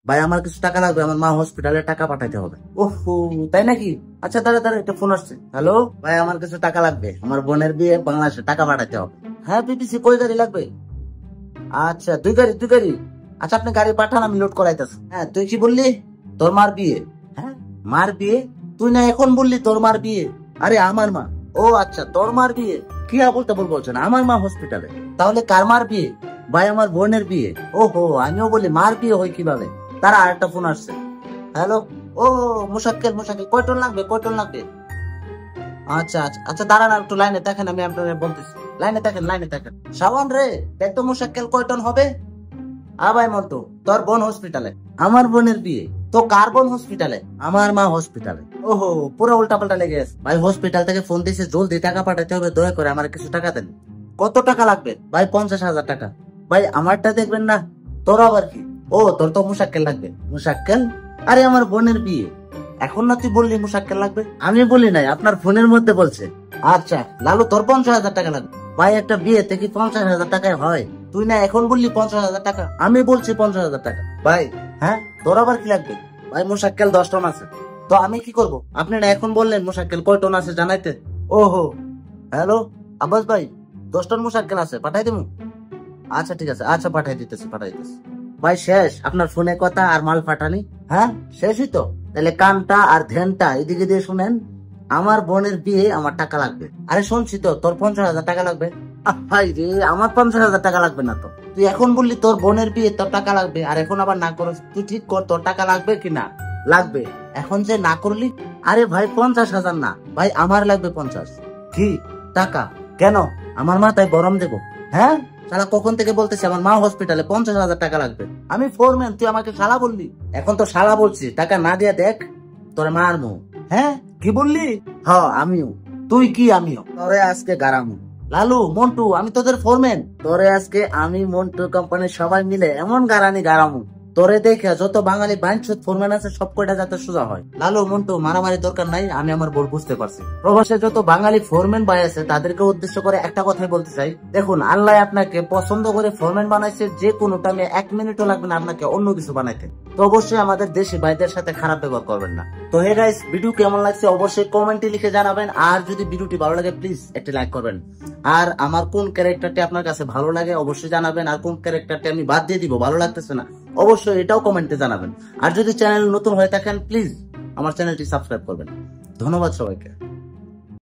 ভাই আমার কিছু টাকা লাগবে, আমার মা হসপিটালে টাকা পাঠাইতে হবে। ওহো, তাই নাকি? আচ্ছা দাঁড়া দাঁড়া, একটা ফোন আসছে। হ্যালো ভাই, আমার কিছু টাকা লাগবে, আমার বোনের বিয়ে, বাংলাদেশে টাকা পাঠাইতে হবে। হ্যাঁ বিবিসি, কই গাড়ি লাগবে? আচ্ছা দুই গাড়ি। আচ্ছা আপনি গাড়ি পাঠান, আমি লোড করাইতেছি। হ্যাঁ তুই কি বললি? তোর মার বিয়ে? হ্যাঁ মার বিয়ে? তুই না এখন বললি তোর মার বিয়ে? আরে আমার মা। ও আচ্ছা, তোর মার বিয়ে? কি বলতে বলছেন, আমার মা হসপিটালে। তাহলে কার মার বিয়ে? ভাই আমার বোনের বিয়ে। ওহো, আমিও বলি মার বিয়ে হয় কিভাবে। তারা আরেকটা ফোন আসছে। হ্যালো। ও মুশাক্কেল, কয়টন লাগবে, কয়টন লাগবে? আচ্ছা আচ্ছা আচ্ছা, দাঁড়ান একটু লাইনে দেখেন, আমি আপনাদের বলতেছি। লাইনে থাকেন। শাওন রে, দেখ তো মুশাক্কেল কয়টন হবে। ভাই মন্টু, তোর বোন হসপিটালে। আমার বোনের বিয়ে? তো কার বোন হসপিটালে? আমার মা হসপিটালে। ওহো, পুরো উল্টা পাল্টা লেগে গেছে। ভাই হসপিটাল থেকে ফোন দিয়েছে, জলদি টাকা পাঠাতে হবে, দয়া করে আমার কিছু টাকা দেন। কত টাকা লাগবে? ভাই 50,000 টাকা। ভাই আমারটা দেখবেন না? তোর আবার কি? ও তোর তো মুশাক্কেল লাগবে। মুশাক্কেল? আরে আমার বোনের বিয়ে, এখন না তুই বললি মুশাক্কেল লাগবে? আমি বলি নাই, আপনার ফোনের মধ্যে বলছে। আচ্ছা লালু, তোর 50,000 টাকা লাগবে। ভাই একটা বিয়ে থেকে 50,000 টাকায় হয়? তুই না এখন বললি 50,000 টাকা, আমি বলছি 50,000 টাকা। ভাই হ্যাঁ, তোর আবার কি লাগবে? ভাই মুশাক্কেল 10 টন আছে। তো আমি কি করব? আপনি না এখন বললেন মুশাক্কেল কয় টন আছে জানাইতে। ওহো, হ্যালো আব্বাস ভাই, 10 টন মুশাক্কেল আছে, পাঠাই দেবো? আচ্ছা ঠিক আছে, আচ্ছা পাঠাই দিতেছি। ভাই শেষ আপনার ফোনে কথা আর মাল পাঠানি? হ্যাঁ শেষই তো। তাহলে কানটা আর ধ্যানটা এদিকে দিয়ে শুনেন। আমার বোনের বিয়ে, আমার টাকা লাগবে। আরে শুনছি তো, তোর 50,000 টাকা লাগবে। ভাই রে, আমার 50,000 টাকা লাগবে না তো। তুই এখন বললি তোর বোনের বিয়ে, তোর টাকা লাগবে, আর এখন আবার না করো। তুই ঠিক কর, তোর টাকা লাগবে কি না লাগবে। এখন যে না করলি। আরে ভাই 50,000 না ভাই, আমার লাগবে 50। কি টাকা? কেন? আমার মাথায় গরম দেবো? হ্যাঁ শালা, কখন থেকে বলতেছি আমার মা হসপিটালে, 50,000 টাকা লাগবে। আমি ফোরম্যান, তুই আমাকে শালা বললি? এখন তো শালা বলছি, টাকা না দিয়া দেখ তোর মার মুখ। হ্যাঁ কি বললি? হ্যাঁ আমিও। তুই কি? আমিও তোরে আজকে গারামু। লালু মন্টু, আমি তোদের ফোরম্যান। তোরে আজকে আমি মন্টু কোম্পানির সবাই মিলে এমন গারামু, তোরে দেখে যত বাঙালি বাইনসুদ ফোরম্যান আছে সব কয়টা যাতে সোজা হয়। লালু মন্টু, মারামারি দরকার নাই, আমি আমার ভুল বুঝতে পারছি। প্রবাসে যত বাঙালি ফোরম্যান ভাই আছে তাদেরকে উদ্দেশ্য করে একটা কথাই বলতে চাই, দেখুন আল্লাহ আপনাকে পছন্দ করে ফোরম্যান বানাইছে, যে কোনো টাইমে 1 মিনিটও লাগবে না আপনাকে অন্য কিছু বানাইতে। তো অবশ্যই আমাদের দেশি ভাইদের সাথে খারাপ ব্যবহার করবেন না। তো হে গাইস, ভিডিও কেমন লাগছে অবশ্যই কমেন্টে লিখে জানাবেন, আর যদি ভিডিওটি ভালো লাগে প্লিজ একটি লাইক করবেন। আর আমার কোন ক্যারেক্টারটি আপনার কাছে ভালো লাগে অবশ্যই জানাবেন, আর কোন ক্যারেক্টারটি আমি বাদ দিয়ে দিব, ভালো লাগতেছে না, অবশ্যই এটাও কমেন্টে জানাবেন। আর যদি চ্যানেল নতুন হয়ে থাকেন প্লিজ আমার চ্যানেলটি সাবস্ক্রাইব করবেন। ধন্যবাদ সবাইকে।